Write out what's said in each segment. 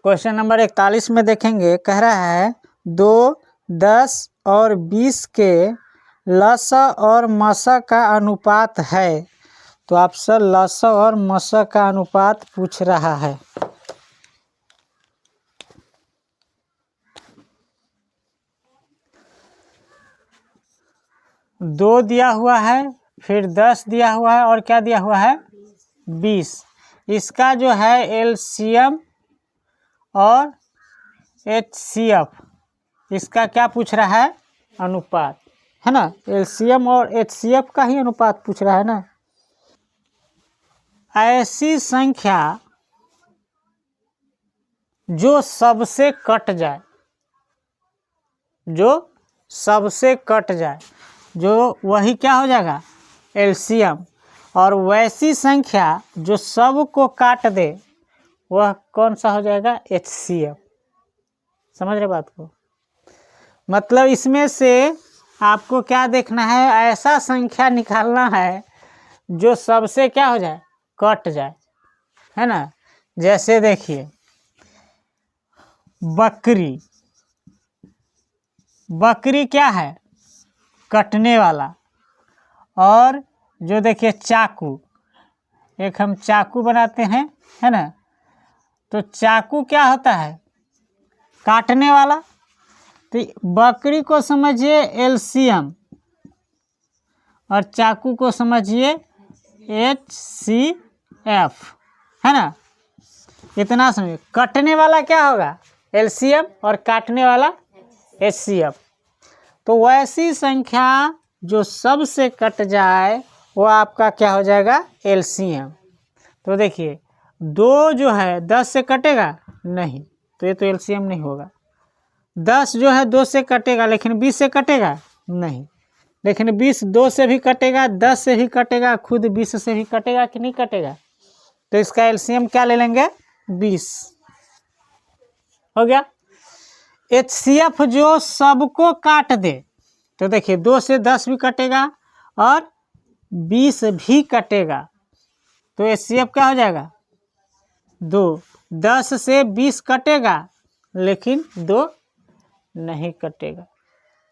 Question number 41 में देखेंगे, कह रहा है 2, 10 और 20 के लस और मस का अनुपात है। तो आपसे लस और मस का अनुपात पूछ रहा है। दो दिया हुआ है, फिर 10 दिया हुआ है और क्या दिया हुआ है 20। इसका जो है एलसीएम और एचसीएफ, इसका क्या पूछ रहा है अनुपात, है ना। एलसीएम और एचसीएफ का ही अनुपात पूछ रहा है ना। ऐसी संख्या जो सबसे कट जाए, जो सबसे कट जाए, जो वही क्या हो जाएगा एलसीएम, और वैसी संख्या जो सब को काट दे वह कौन सा हो जाएगा एचसीएफ। समझ रहे बात को। मतलब इसमें से आपको क्या देखना है, ऐसा संख्या निकालना है जो सबसे क्या हो जाए कट जाए, है ना। जैसे देखिए बकरी, बकरी क्या है कटने वाला। और जो देखिए चाकू, एक हम चाकू बनाते हैं, है ना। तो चाकू क्या होता है काटने वाला। तो बकरी को समझिए एलसीएम और चाकू को समझिए एचसीएफ, है ना। इतना समझिए। कटने वाला क्या होगा एलसीएम और काटने वाला एचसीएफ। तो वैसी संख्या जो सबसे कट जाए वो आपका क्या हो जाएगा एलसीएम। तो देखिए 2 जो है 10 से कटेगा नहीं, तो ये तो एलसीएम नहीं होगा। 10 जो है 2 से कटेगा, लेकिन 20 से कटेगा नहीं। लेकिन 20 2 से भी कटेगा, 10 से भी कटेगा, खुद 20 से भी कटेगा कि नहीं कटेगा। तो इसका एलसीएम क्या ले लेंगे 20 हो गया। एचसीएफ जो सबको काट दे, तो देखिए 2 से 10 भी कटेगा और 20 भी कटेगा, तो एचसीएफ क्या हो जाएगा 2। 10 से 20 कटेगा लेकिन 2 नहीं कटेगा।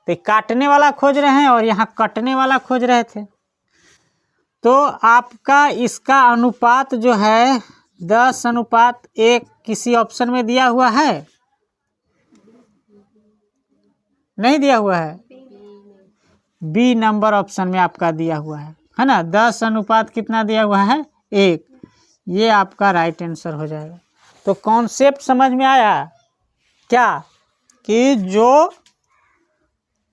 तो काटने वाला खोज रहे हैं और यहाँ कटने वाला खोज रहे थे। तो आपका इसका अनुपात जो है 10:1 किसी ऑप्शन में दिया हुआ है, नहीं दिया हुआ है, बी नंबर ऑप्शन में आपका दिया हुआ है ना। 10 अनुपात कितना दिया हुआ है 1, ये आपका राइट आंसर हो जाएगा। तो कॉन्सेप्ट समझ में आया क्या, कि जो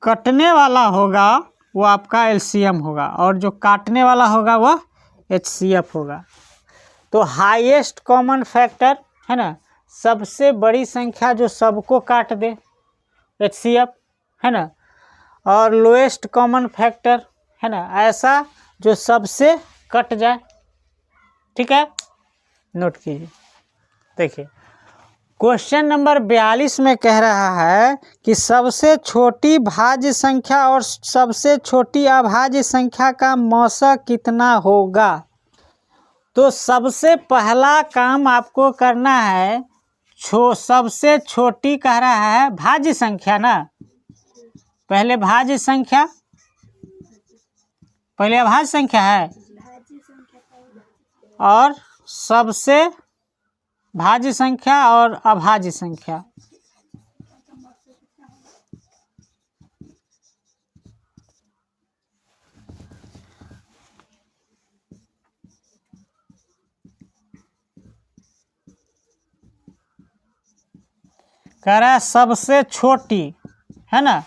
कटने वाला होगा वो आपका एलसीएम होगा और जो काटने वाला होगा वह एचसीएफ होगा। तो हाईएस्ट कॉमन फैक्टर, है ना, सबसे बड़ी संख्या जो सबको काट दे एचसीएफ, है ना। और लोएस्ट कॉमन फैक्टर, है ना, ऐसा जो सबसे कट जाए। ठीक है, नोट कीजिए। देखिए क्वेश्चन नंबर 42 में कह रहा है कि सबसे छोटी भाज्य संख्या और सबसे छोटी अभाज्य संख्या का मौसा कितना होगा। तो सबसे पहला काम आपको करना है, सबसे छोटी कह रहा है भाज्य संख्या ना, पहले भाज्य संख्या, पहले अभाज्य संख्या है और सबसे भाज्य संख्या और अभाज्य संख्या। कह रहा है सबसे छोटी, है ना।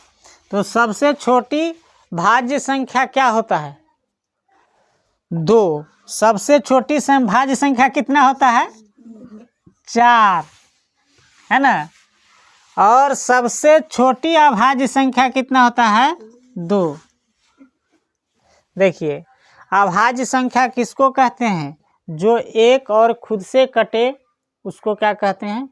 तो सबसे छोटी भाज्य संख्या क्या होता है 2। सबसे छोटी भाज्य संख्या कितना होता है 4, है ना। और सबसे छोटी अभाज्य संख्या कितना होता है 2। देखिए अभाज्य संख्या किसको कहते हैं, जो एक और खुद से कटे उसको क्या कहते हैं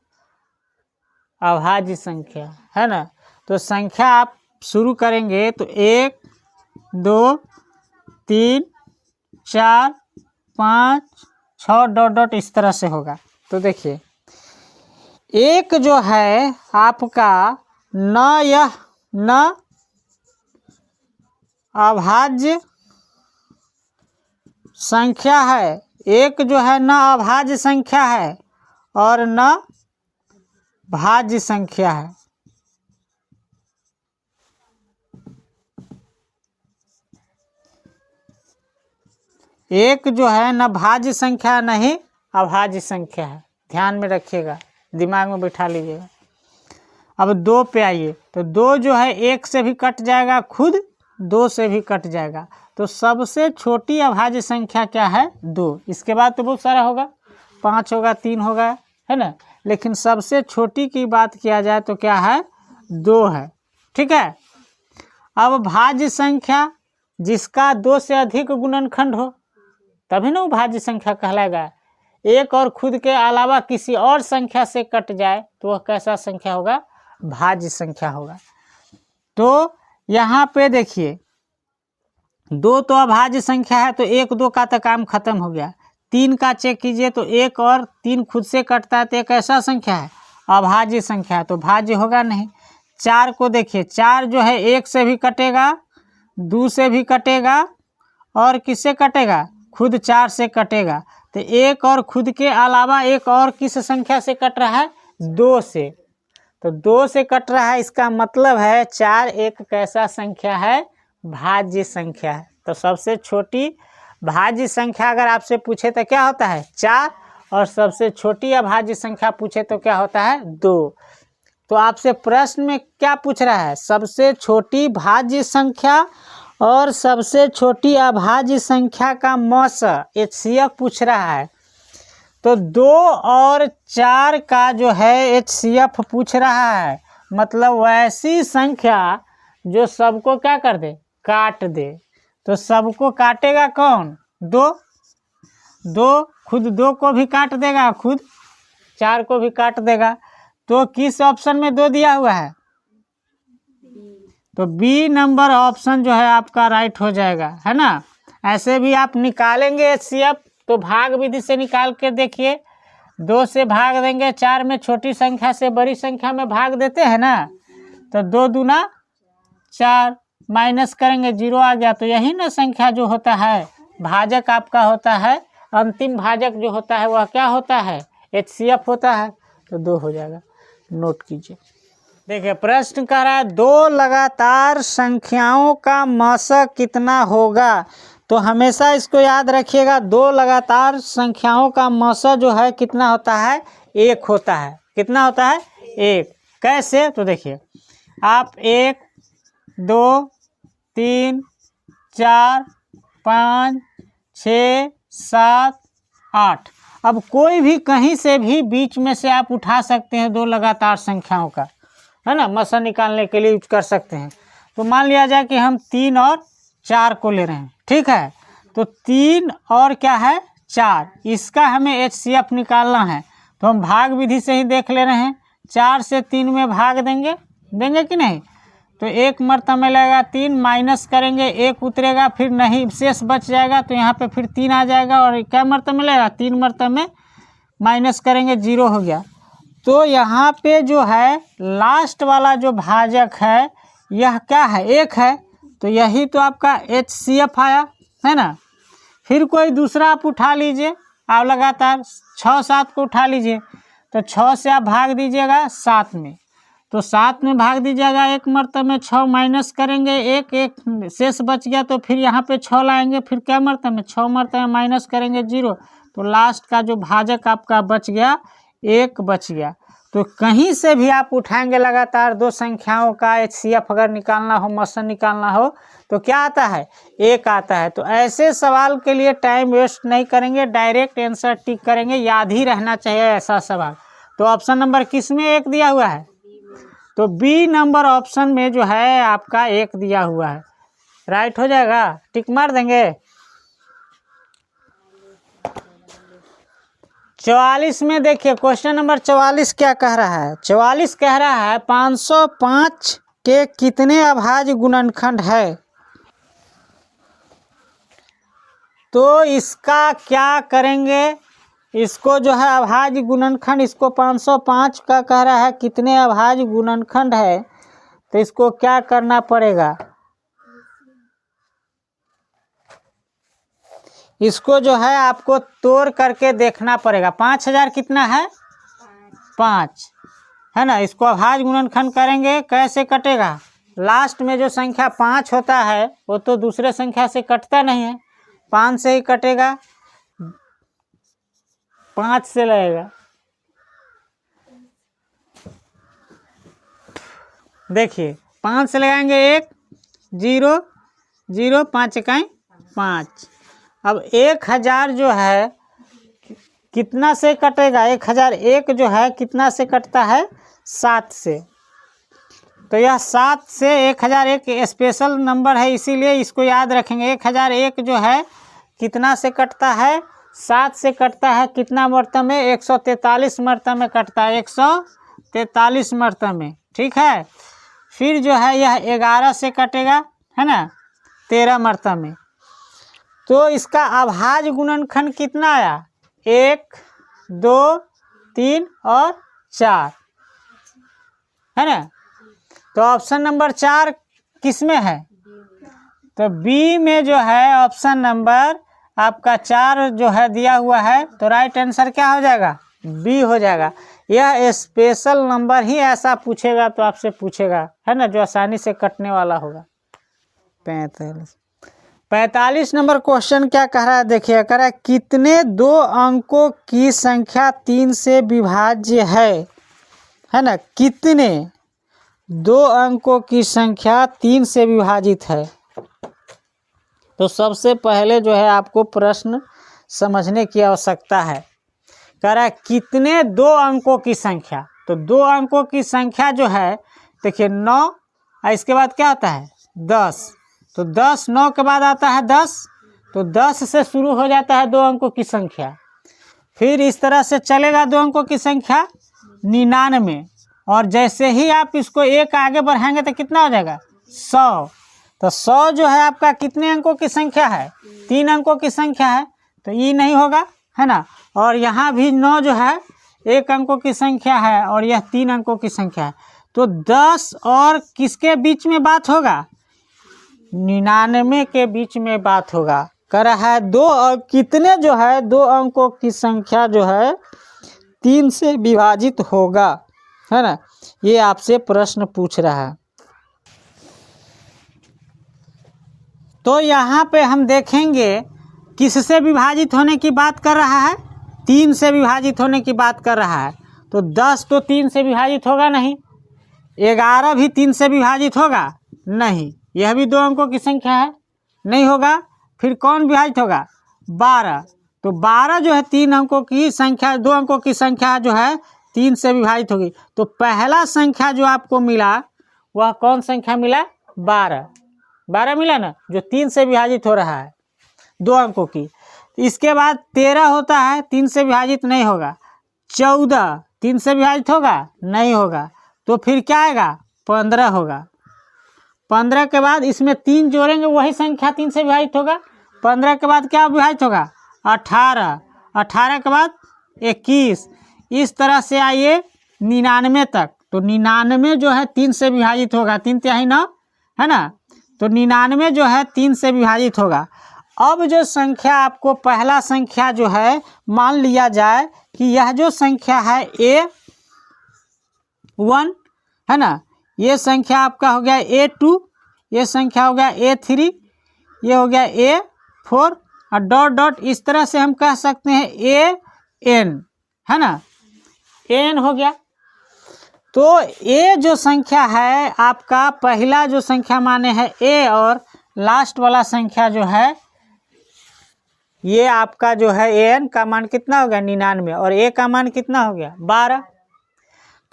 अभाज्य संख्या, है ना। तो संख्या आप शुरू करेंगे तो 1, 2, 3, 4, 5, 6 ... इस तरह से होगा। तो देखिए एक जो है आपका न अभाज्य संख्या है, एक जो है न अभाज्य संख्या है और न भाज्य संख्या है। एक जो है न भाज्य संख्या नहीं अभाज्य संख्या है, ध्यान में रखिएगा, दिमाग में बिठा लीजिएगा। अब 2 पे आइए, तो 2 जो है 1 से भी कट जाएगा, खुद 2 से भी कट जाएगा, तो सबसे छोटी अभाज्य संख्या क्या है? 2। इसके बाद तो बहुत सारा होगा, 5 होगा, 3 होगा, है ना, लेकिन सबसे छोटी की बात किया जाए तो क्या है? 2 है। ठीक है। अब भाज्य संख्या जिसका 2 से अधिक गुणनखंड हो तभी ना वो भाज्य संख्या कहलाएगा। एक और खुद के अलावा किसी और संख्या से कट जाए तो वह कैसा संख्या होगा? भाज्य संख्या होगा। तो यहाँ पे देखिए 2 तो अभाज्य संख्या है, तो 1 2 का तो काम खत्म हो गया। 3 का चेक कीजिए तो 1 और 3 खुद से कटता है, तो एक ऐसा संख्या है अभाज्य संख्या है, तो भाज्य होगा नहीं। 4 को देखिए, 4 जो है 1 से भी कटेगा, 2 से भी कटेगा और किससे कटेगा? खुद 4 से कटेगा। तो 1 और खुद के अलावा एक और किस संख्या से कट रहा है? 2 से। तो 2 से कट रहा है, इसका मतलब है 4 एक कैसा संख्या है? भाज्य संख्या है। तो सबसे छोटी भाज्य संख्या अगर आपसे पूछे तो क्या होता है? 4, और सबसे छोटी अभाज्य संख्या पूछे तो क्या होता है? 2। तो आपसे प्रश्न में क्या पूछ रहा है? सबसे छोटी भाज्य संख्या और सबसे छोटी अभाज्य संख्या का मौस HCF पूछ रहा है। तो 2 और 4 का जो है HCF पूछ रहा है, मतलब वैसी संख्या जो सबको क्या कर दे? काट दे। तो सबको काटेगा कौन? 2 खुद 2 को भी काट देगा, खुद 4 को भी काट देगा। तो किस ऑप्शन में 2 दिया हुआ है? तो बी नंबर ऑप्शन जो है आपका राइट हो जाएगा, है ना। ऐसे भी आप निकालेंगे HCF तो भाग विधि से निकाल के देखिए। 2 से भाग देंगे, 4 में छोटी संख्या से बड़ी संख्या में भाग देते हैं ना, तो 2 दूना 4, माइनस करेंगे 0 आ गया। तो यही ना संख्या जो होता है भाजक आपका होता है, अंतिम भाजक जो होता है वह क्या होता है? HCF होता है। तो 2 हो जाएगा, नोट कीजिए। देखिए प्रश्न कह रहा है 2 लगातार संख्याओं का मौसक कितना होगा? तो हमेशा इसको याद रखिएगा, 2 लगातार संख्याओं का मौसक जो है कितना होता है? 1 होता है। कितना होता है? 1। कैसे? तो देखिए आप 1 2 3 4 5 6 7 8, अब कोई भी कहीं से भी बीच में से आप उठा सकते हैं 2 लगातार संख्याओं का, है ना, मौसक निकालने के लिए यूज कर सकते हैं। तो मान लिया जाए कि हम 3 और 4 को ले रहे हैं, ठीक है। तो 3 और क्या है? 4, इसका हमें HCF निकालना है। तो हम भाग विधि से ही देख ले रहे हैं, 4 से 3 में भाग देंगे कि नहीं? तो 1 मरतबा में लगेगा 3, माइनस करेंगे 1 उतरेगा, फिर नहीं शेष बच जाएगा, तो यहाँ पे फिर 3 आ जाएगा, और क्या मरतबा में लगेगा? 3 मरतबा में माइनस करेंगे 0 हो गया। तो यहाँ पे जो है लास्ट वाला जो भाजक है यह क्या है? 1 है। तो यही तो आपका HCF आया, है ना। फिर कोई दूसरा आप उठा लीजिए, आप लगातार 6 7 को उठा लीजिए। तो 6 से आप भाग दीजिएगा 7 में, तो 7 में भाग दीजिएगा 1 मरतबा में, 6 माइनस करेंगे 1 शेष बच गया, तो फिर यहाँ पे 6 लाएंगे, फिर क्या मरतबा में? 6 मरतबा में माइनस करेंगे 0, तो लास्ट का जो भाजक आपका बच गया 1 बच गया। तो कहीं से भी आप उठाएंगे लगातार 2 संख्याओं का HCF अगर निकालना हो, मौसक निकालना हो, तो क्या आता है? 1 आता है। तो ऐसे सवाल के लिए टाइम वेस्ट नहीं करेंगे, डायरेक्ट आंसर टिक करेंगे, याद ही रहना चाहिए ऐसा सवाल। तो ऑप्शन नंबर किस में 1 दिया हुआ है? तो बी नंबर ऑप्शन में जो है आपका 1 दिया हुआ है, राइट हो जाएगा, टिक मार देंगे। 44 में देखिए क्वेश्चन नंबर 44 क्या कह रहा है? 44 कह रहा है 505 के कितने अभाज्य गुणनखंड है? तो इसका क्या करेंगे? इसको जो है अभाज्य गुणनखंड, इसको 505 का कह रहा है कितने अभाज्य गुणनखंड है, तो इसको क्या करना पड़ेगा, इसको जो है आपको तोड़ करके देखना पड़ेगा। 5000 कितना है 5 है ना, इसको अभाज्य गुणनखंड करेंगे, कैसे कटेगा, लास्ट में जो संख्या 5 होता है वो तो दूसरे संख्या से कटता नहीं है, 5 से ही कटेगा, 5 से लगेगा। देखिए 5 से लगाएंगे 1 0 0 5 इकाई 5। अब 1000 जो है कितना से कटेगा, 1001 जो है कितना से कटता है 7 से, तो यह 7 से 1001 स्पेशल नंबर है, इसीलिए इसको याद रखेंगे। 1001 जो है कितना से कटता है 7 से कटता है, कितना मरतबे में 143 मरतबे में कटता है, 143 मरतबे में, ठीक है। फिर जो है यह 11 से कटेगा है ना 13 मरतबे में, तो इसका अभाज्य गुणनखंड कितना आया 1 2 3 और 4 है ना। तो ऑप्शन नंबर 4 किस में है, तो बी में जो है ऑप्शन नंबर आपका 4 जो है दिया हुआ है, तो राइट आंसर क्या हो जाएगा बी हो जाएगा। यह स्पेशल नंबर ही ऐसा पूछेगा तो आपसे पूछेगा है ना, जो आसानी से कटने वाला होगा। 45 नंबर क्वेश्चन क्या कह रहा है, देखिए कह रहा है कितने 2 अंकों की संख्या 3 से विभाज्य है ना, कितने 2 अंकों की संख्या 3 से विभाजित है। तो सबसे पहले जो है आपको प्रश्न समझने की आवश्यकता है। कह रहा है कितने 2 अंकों की संख्या, तो 2 अंकों की संख्या जो है देखिए 9, इसके बाद क्या आता है 10, तो 10 9 के बाद आता है 10, तो 10 से शुरू हो जाता है 2 अंकों की संख्या। फिर इस तरह से चलेगा 2 अंकों की संख्या 99, और जैसे ही आप इसको 1 आगे बढ़ाएंगे तो कितना हो जाएगा 100। तो 100 जो है आपका कितने अंकों की संख्या है 3 अंकों की संख्या है, तो ये नहीं होगा है ना। और यहाँ भी 9 जो है 1 अंकों की संख्या है और यह 3 अंकों की संख्या है, तो 10 और किसके बीच में बात होगा 99 के बीच में बात होगा। कह रहा है 2 और कितने जो है 2 अंकों की संख्या जो है 3 से विभाजित होगा है ना, ये आपसे प्रश्न पूछ रहा है। तो यहाँ पे हम देखेंगे किससे विभाजित होने की बात कर रहा है, 3 से विभाजित होने की बात कर रहा है। तो 10 तो 3 से विभाजित होगा नहीं, 11 भी 3 से विभाजित होगा नहीं, यह भी 2 अंकों की संख्या है नहीं होगा। फिर कौन विभाजित होगा 12, तो 12 जो है 3 अंकों की संख्या 2 अंकों की संख्या जो है 3 से विभाजित होगी। तो पहला संख्या जो आपको मिला वह कौन संख्या मिला 12 मिला ना, जो 3 से विभाजित हो रहा है 2 अंकों की। इसके बाद 13 होता है 3 से विभाजित नहीं होगा, 14 3 से विभाजित होगा नहीं होगा, तो फिर क्या आएगा 15 होगा। 15 के बाद इसमें 3 जोड़ेंगे वही संख्या 3 से विभाजित होगा। 15 के बाद क्या विभाजित होगा 18, 18 के बाद 21, इस तरह से आइए 99 तक। तो 99 जो है 3 से विभाजित होगा, 3 तिहाई 9 है ना, तो 99 जो है 3 से विभाजित होगा। अब जो संख्या आपको पहला संख्या जो है मान लिया जाए कि यह जो संख्या है A1 है ना, ये संख्या आपका हो गया A2, ये संख्या हो गया A3, ये हो गया A4 और डॉट डॉट, इस तरह से हम कह सकते हैं AN है ना, AN हो गया। तो A जो संख्या है आपका पहला जो संख्या माने है A, और लास्ट वाला संख्या जो है ये आपका जो है AN का मान कितना हो गया 99, और A का मान कितना हो गया 12,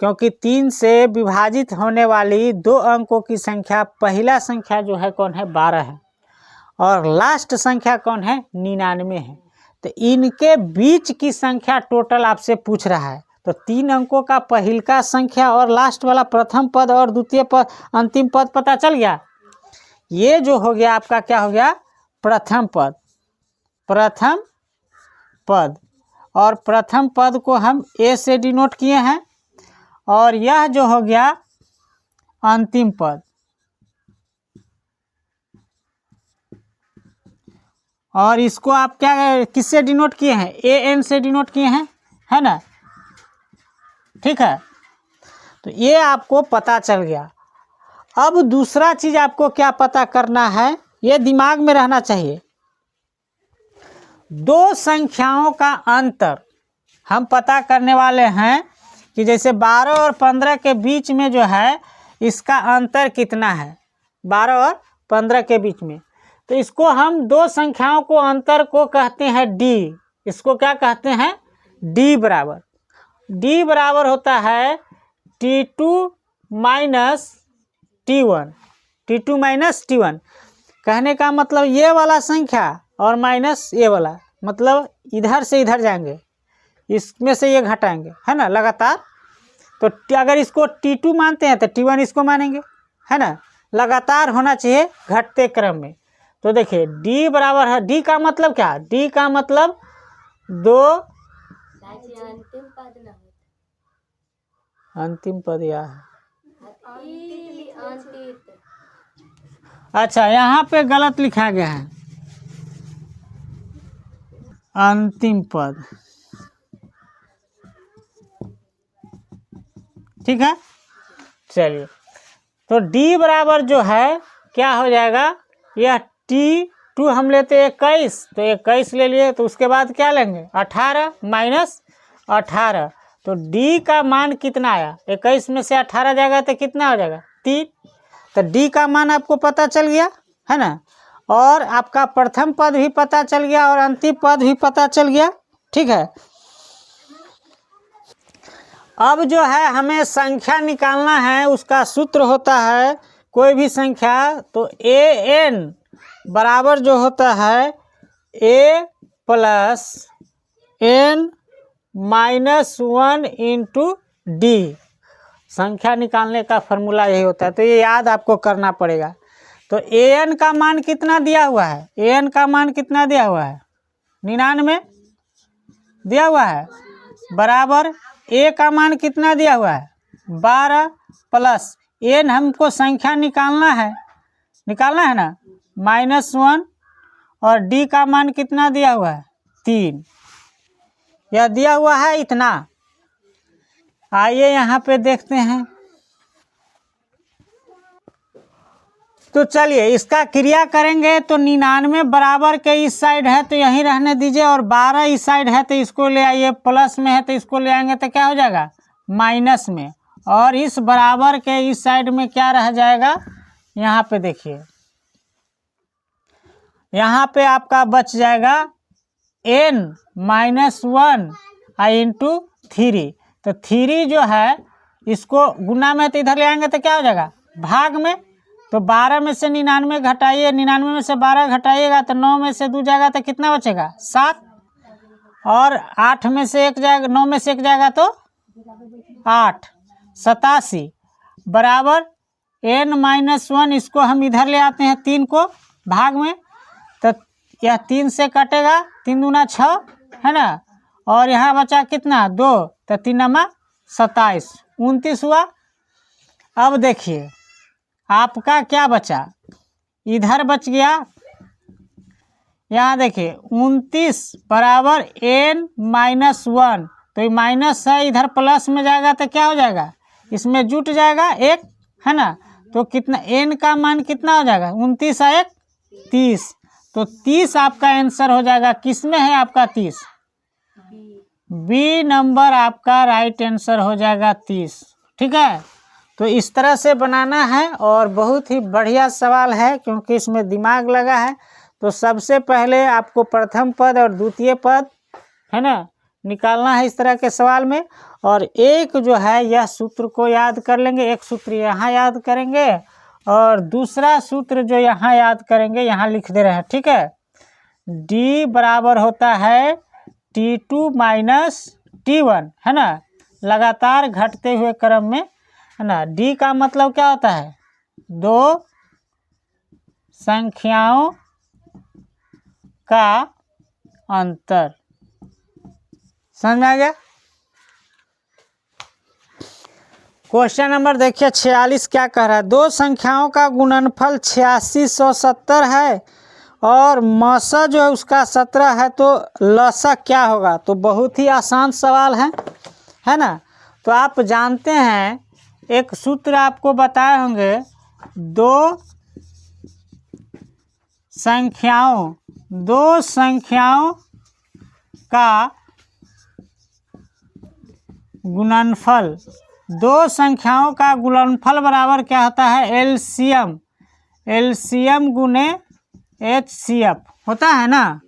क्योंकि 3 से विभाजित होने वाली 2 अंकों की संख्या पहला संख्या जो है कौन है 12 है, और लास्ट संख्या कौन है 99 है। तो इनके बीच की संख्या टोटल आपसे पूछ रहा है। तो 3 अंकों का पहिल का संख्या और लास्ट वाला प्रथम पद और द्वितीय पद अंतिम पद पता चल गया। ये जो हो गया आपका क्या हो गया प्रथम पद, प्रथम पद, और प्रथम पद को हम ए से डिनोट किए हैं, और यह जो हो गया अंतिम पद, और इसको आप क्या किससे डिनोट किए हैं, ए एन से डिनोट किए हैं, है ना। ठीक है, तो ये आपको पता चल गया। अब दूसरा चीज आपको क्या पता करना है, ये दिमाग में रहना चाहिए। दो संख्याओं का अंतर हम पता करने वाले हैं कि जैसे 12 और 15 के बीच में जो है इसका अंतर कितना है, 12 और 15 के बीच में। तो इसको हम दो संख्याओं को अंतर को कहते हैं डी। इसको क्या कहते हैं, डी बराबर, डी बराबर होता है T2 minus T1, T2 minus T1। कहने का मतलब ये वाला संख्या और माइनस ये वाला, मतलब इधर से इधर जाएंगे, इसमें से ये घटाएंगे, है ना, लगातार। तो अगर इसको T2 मानते हैं तो T1 इसको मानेंगे, है ना, लगातार होना चाहिए घटते क्रम में। तो देखिए D बराबर है, D का मतलब क्या, D का मतलब दो अंतिम पद या अच्छा यहाँ पे गलत लिखा गया है, अंतिम पद, ठीक है। चलिए, तो D बराबर जो है क्या हो जाएगा, यह T2 हम लेते 21, तो 21 ले लिए, तो उसके बाद क्या लेंगे 18 माइनस 18, तो D का मान कितना आया, 21 में से 18 जाएगा तो कितना हो जाएगा 3। तो D का मान आपको पता चल गया, है ना, और आपका प्रथम पद भी पता चल गया और अंतिम पद भी पता चल गया। ठीक है, अब जो है हमें संख्या निकालना है, उसका सूत्र होता है कोई भी संख्या, तो an बराबर जो होता है a plus n minus 1 into D. संख्या निकालने का फॉर्मूला यही होता है, तो ये याद आपको करना पड़ेगा। तो an का मान कितना दिया हुआ है, an का मान कितना दिया हुआ है 99 दिया हुआ है, बराबर a का मान कितना दिया हुआ है 12, प्लस n हमको संख्या निकालना है ना, -1, और d का मान कितना दिया हुआ है 3, यह दिया हुआ है इतना। आइए यहाँ पे देखते हैं। तो चलिए इसका क्रिया करेंगे, तो 99 बराबर के इस साइड है तो यहीं रहने दीजिए, और 12 इस साइड है तो इसको ले आइए, प्लस में है तो इसको ले आएंगे तो क्या हो जाएगा माइनस में, और इस बराबर के इस साइड में क्या रह जाएगा, यहाँ पे देखिए, यहाँ पे आपका बच जाएगा n माइनस 1 इंटू 3। तो 3 जो है इसको गुना में तो इधर ले आएंगे तो क्या हो जाएगा भाग में, तो 12 में से 99 घटाइए, 99 में से 12 घटाइएगा तो 9 में से 2 जाएगा तो कितना बचेगा 7, और 8 में से 1 जाएगा, 9 में से 1 जाएगा तो 8, 87 बराबर n माइनस 1, इसको हम इधर ले आते हैं 3 को भाग में, तो यह 3 से कटेगा, 3 दूना 6, है ना, और यहाँ बचा कितना 2, तो 3 नमा 27, 29 हुआ। अब देखिए आपका क्या बचा, इधर बच गया, यहाँ देखिए 29 बराबर n माइनस 1, तो ये माइनस है, इधर प्लस में जाएगा तो क्या हो जाएगा, इसमें जुट जाएगा 1, है ना, तो कितना n का मान कितना हो जाएगा 29 और 1 30, तो 30 आपका आंसर हो जाएगा। किस में है आपका 30, बी नंबर आपका राइट आंसर हो जाएगा 30। ठीक है, तो इस तरह से बनाना है, और बहुत ही बढ़िया सवाल है क्योंकि इसमें दिमाग लगा है। तो सबसे पहले आपको प्रथम पद और द्वितीय पद, है ना, निकालना है इस तरह के सवाल में, और एक जो है यह सूत्र को याद कर लेंगे, एक सूत्र यहाँ याद करेंगे और दूसरा सूत्र जो यहाँ याद करेंगे यहाँ लिख दे रहे हैं। ठीक है, D बराबर होता है T2 माइनस T1, है ना, लगातार घटते हुए क्रम में, है ना। D का मतलब क्या होता है, दो संख्याओं का अंतर, समझ में आ गया। क्वेश्चन नंबर देखिए 46 क्या कह रहा है। दो संख्याओं का गुणनफल 8670 है और मसा जो है उसका 17 है, तो लसा क्या होगा। तो बहुत ही आसान सवाल है ना। तो आप जानते हैं एक सूत्र आपको बताए होंगे, दो संख्याओं का गुणनफल, दो संख्याओं का गुणनफल बराबर क्या होता है, एलसीएम गुने एचसीएफ होता है ना।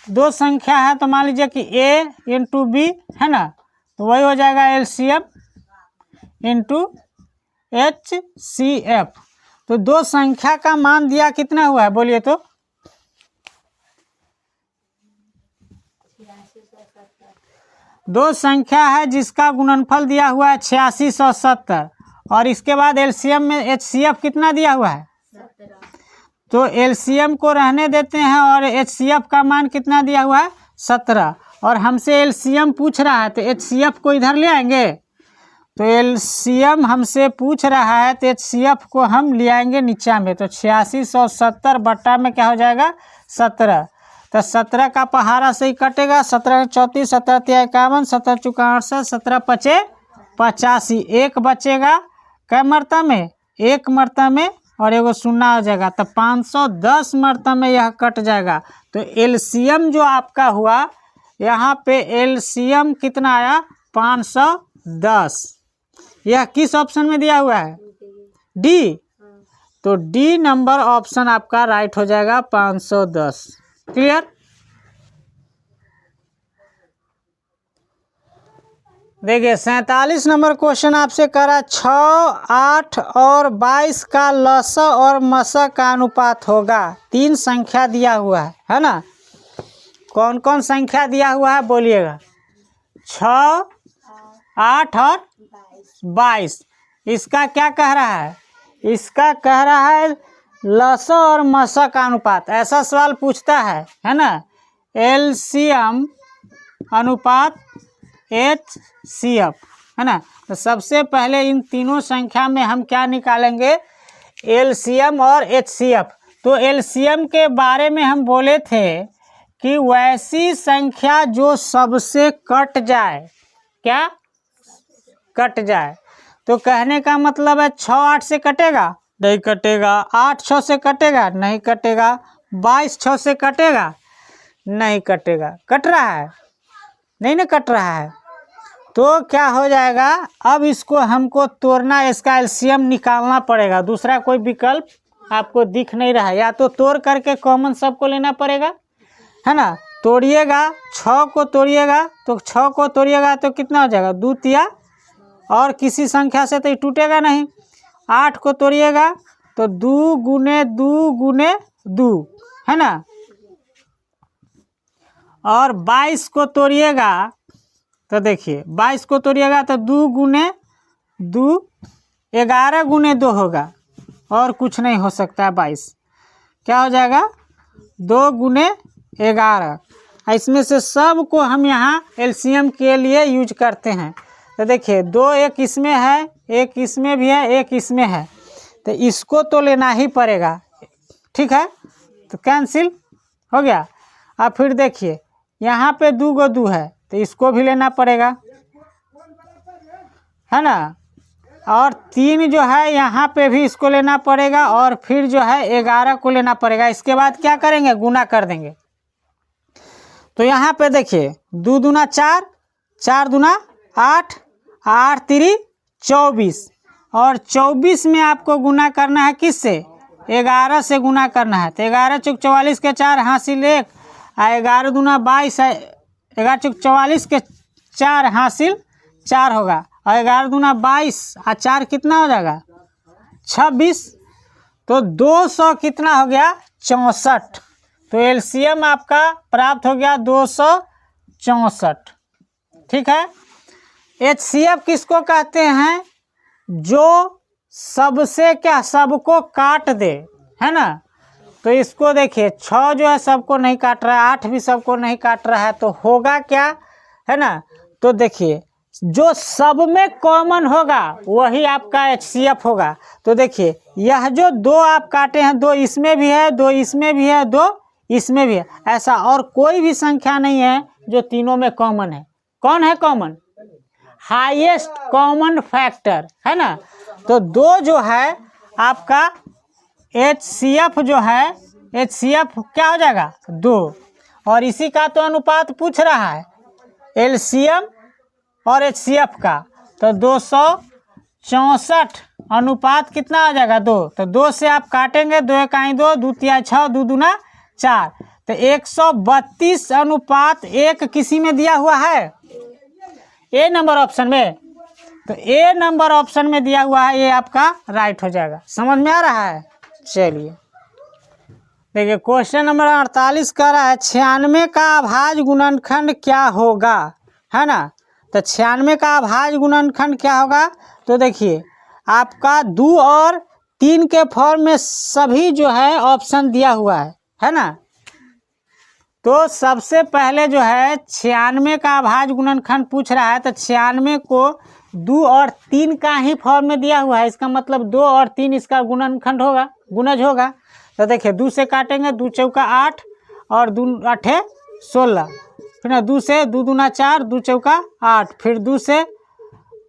दो संख्या है तो मान लीजिए कि ए इंटू बी है ना, तो वही हो जाएगा एलसीएम इंटू एचसीएफ। तो दो संख्या का मान दिया कितना हुआ है बोलिए तो, दो संख्या है जिसका गुणनफल दिया हुआ है 8670 और इसके बाद एलसीएम में एचसीएफ कितना दिया हुआ है 17। तो एलसीएम को रहने देते हैं और एचसीएफ का मान कितना दिया हुआ है 17, और हमसे एलसीएम पूछ रहा है तो एचसीएफ को इधर ले आएंगे। तो एलसीएम हमसे पूछ रहा है तो एचसीएफ को हम ले आएंगे नीचा में, तो 8670 बट्टा में क्या हो जाएगा 17। तो 17 का पहाड़ा से ही कटेगा, 17 34, 17 3 51, 17 चौका 68, 17 पचे 85, एक बचेगा कै मरता में, एक मरता में, और एगो शून्य हो जाएगा। तो 510 मरता में यह कट जाएगा। तो एलसीएम जो आपका हुआ यहाँ पे एलसीएम कितना आया 510। यह किस ऑप्शन में दिया हुआ है, डी। तो डी नंबर ऑप्शन आपका राइट हो जाएगा 510। क्लियर। देखिए 47 नंबर क्वेश्चन आपसे करा 6, 8 और 22 का लसा और मसा का अनुपात होगा। तीन संख्या दिया हुआ है ना। कौन कौन संख्या दिया हुआ है बोलिएगा, 6, 8 और 22। इसका क्या कह रहा है, इसका कह रहा है लसा और मसा का अनुपात। ऐसा सवाल पूछता है ना, एलसीएम अनुपात एचसीएफ है ना। तो सबसे पहले इन तीनों संख्या में हम क्या निकालेंगे, एलसीएम और एचसीएफ। तो एलसीएम के बारे में हम बोले थे कि वैसी संख्या जो सबसे कट जाए, क्या कट जाए। तो कहने का मतलब है 6 8 से कटेगा, नहीं कटेगा। 8 6 से कटेगा, नहीं कटेगा। 22 6 से कटेगा, नहीं कटेगा। कट रहा है, नहीं ना कट रहा है। तो क्या हो जाएगा, अब इसको हमको तोड़ना, इसका एलसीएम निकालना पड़ेगा। दूसरा कोई विकल्प आपको दिख नहीं रहा है, या तो तोड़ करके कॉमन सबको लेना पड़ेगा है ना। तोड़िएगा 6 को तोड़िएगा, तो 6 को तोड़िएगा तो कितना हो जाएगा 2 तिया, और किसी संख्या से तो ये टूटेगा नहीं। 8 को तोड़िएगा तो 2 गुने 2 गुने 2 है ना। और 22 को तोड़िएगा तो देखिए 22 को तोड़िएगा तो 2 गुने 2 11 गुने 2 होगा, और कुछ नहीं हो सकता है। 22 क्या हो जाएगा 2 गुने 11। इसमें से सब को हम यहाँ एलसीएम के लिए यूज करते हैं। तो देखिए 2 एक इसमें है, एक इसमें भी है, एक इसमें है, तो इसको तो लेना ही पड़ेगा। ठीक है, तो कैंसिल हो गया। अब फिर देखिए यहाँ पे 2 गो 2 है, तो इसको भी लेना पड़ेगा है ना। और 3 जो है यहाँ पे भी इसको लेना पड़ेगा, और फिर जो है 11 को लेना पड़ेगा। इसके बाद क्या करेंगे, गुना कर देंगे। तो यहाँ पे देखिए 2 दूना 4, 4 दूना 8, 8 3 24, और 24 में आपको गुना करना है किससे, 11 से गुना करना है। तो 11 चौक 44 के 4 हासिल 1, 11 दूना 22, 11 चौक 44 के 4 हासिल 4 होगा, और 11 दूना 22 और 4 कितना हो जाएगा 26। तो 200 कितना हो गया 64। तो एलसीएम आपका प्राप्त हो गया 264। ठीक है। एचसीएफ किसको कहते हैं, जो सबसे क्या सबको काट दे है ना। तो इसको देखिए 6 जो है सबको नहीं काट रहा है, 8 भी सबको नहीं काट रहा है, तो होगा क्या है ना, तो देखिए जो सब में कॉमन होगा वही आपका HCF होगा। तो देखिए यह जो दो आप काटे हैं, दो इसमें भी है, दो इसमें भी है, दो इसमें भी है, ऐसा और कोई भी संख्या नहीं है जो तीनों में कॉमन है। कौन है कॉमन? हाईएस्ट कॉमन फैक्टर, है ना। तो दो जो है आपका HCF जो है, HCF क्या हो जाएगा? 2। और इसी का तो अनुपात पूछ रहा है LCM और HCF का। तो 264 अनुपात कितना हो जाएगा? 2। तो 2 से आप काटेंगे, 2 1 2, 2 3 6, 2 2 4। तो 132 अनुपात 1 किसी में दिया हुआ है? ए नंबर ऑप्शन में। तो ए नंबर ऑप्शन में दिया हुआ है, ये आपका राइट हो जाएगा। समझ में आ रहा है? चलिए देखिए क्वेश्चन नंबर 48 कह रहा है 96 का अभाज्य गुणनखंड क्या होगा, है ना। तो 96 का अभाज्य गुणनखंड क्या होगा? तो देखिए आपका 2 और 3 के फॉर्म में सभी जो है ऑप्शन दिया हुआ है ना। तो सबसे पहले जो है 96 का अभाज्य गुणनखंड पूछ रहा है। तो 96 को 2 और 3 का ही फॉर्म में दिया हुआ है, इसका मतलब 2 और 3 इसका गुणनखंड होगा, गुणज होगा। तो देखिए 2 से काटेंगे, 2 चौका 8 और 2 8 16, फिर 2 से 2 दूना 4, 2 चौका 8, फिर 2 से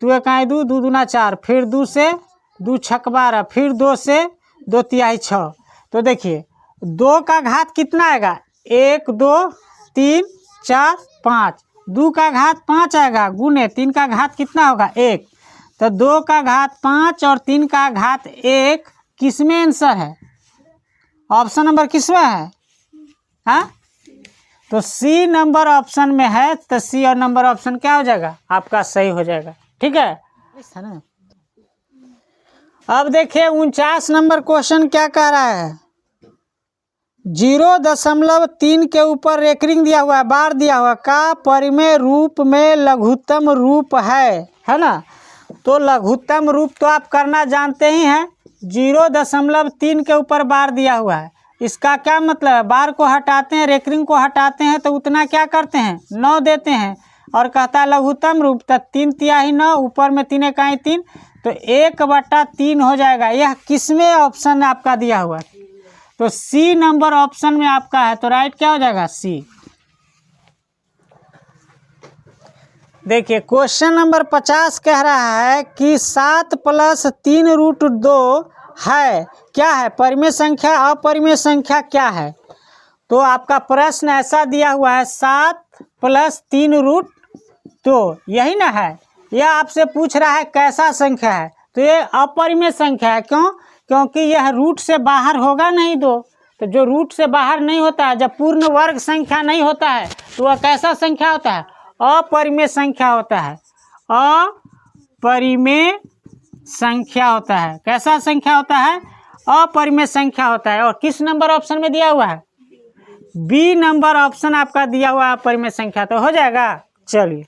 2 1 2, 2 दूना 4, फिर 2 से 2 छक 12, फिर 2 से 2 तिहाई 6। तो देखिए 2 का घात कितना आएगा? 1 2 3 4 5। 2 का घात 5 आएगा, गुने 3 का घात कितना होगा? 1। तो 2 का घात 5 और 3 का घात 1 किस में आंसर है? ऑप्शन नंबर किस में है? हाँ, तो सी नंबर ऑप्शन में है। तो सी और नंबर ऑप्शन क्या हो जाएगा? आपका सही हो जाएगा। ठीक है ना। अब देखिए 49 नंबर क्वेश्चन क्या कह रहा है? 0.3 के ऊपर रेकरिंग दिया हुआ है, बार दिया हुआ का परिमेय रूप में लघुत्तम रूप है ना। तो लघुत्तम रूप तो आप करना जानते ही हैं। 0.3 के ऊपर बार दिया हुआ है, इसका क्या मतलब है? बार को हटाते हैं, रेकरिंग को हटाते हैं, तो उतना क्या करते हैं? 9 देते हैं। और कहता है लघुत्तम रूप, तो 3 तिहाई 9, ऊपर में 3 1 3, तो 1/3 हो जाएगा। यह किसमें ऑप्शन आपका दिया हुआ है? तो सी नंबर ऑप्शन में आपका है। तो राइट क्या हो जाएगा? सी। देखिए क्वेश्चन नंबर 50 कह रहा है कि 7 + 3√2 है, क्या है? परिमेय संख्या, अपरिमेय संख्या क्या है? तो आपका प्रश्न ऐसा दिया हुआ है 7 + 3√2, यही ना है। यह आपसे पूछ रहा है कैसा संख्या है? तो ये अपरिमेय संख्या है। क्यों? क्योंकि यह रूट से बाहर होगा नहीं 2। तो जो रूट से बाहर नहीं होता है, जब पूर्ण वर्ग संख्या नहीं होता है, तो वह कैसा संख्या होता है? अपरिमेय संख्या होता है। अपरिमेय संख्या होता है। कैसा संख्या होता है? अपरिमेय संख्या होता है। और किस नंबर ऑप्शन में दिया हुआ है? बी नंबर ऑप्शन आपका दिया हुआ है, अपरिमेय संख्या। तो हो जाएगा। चलिए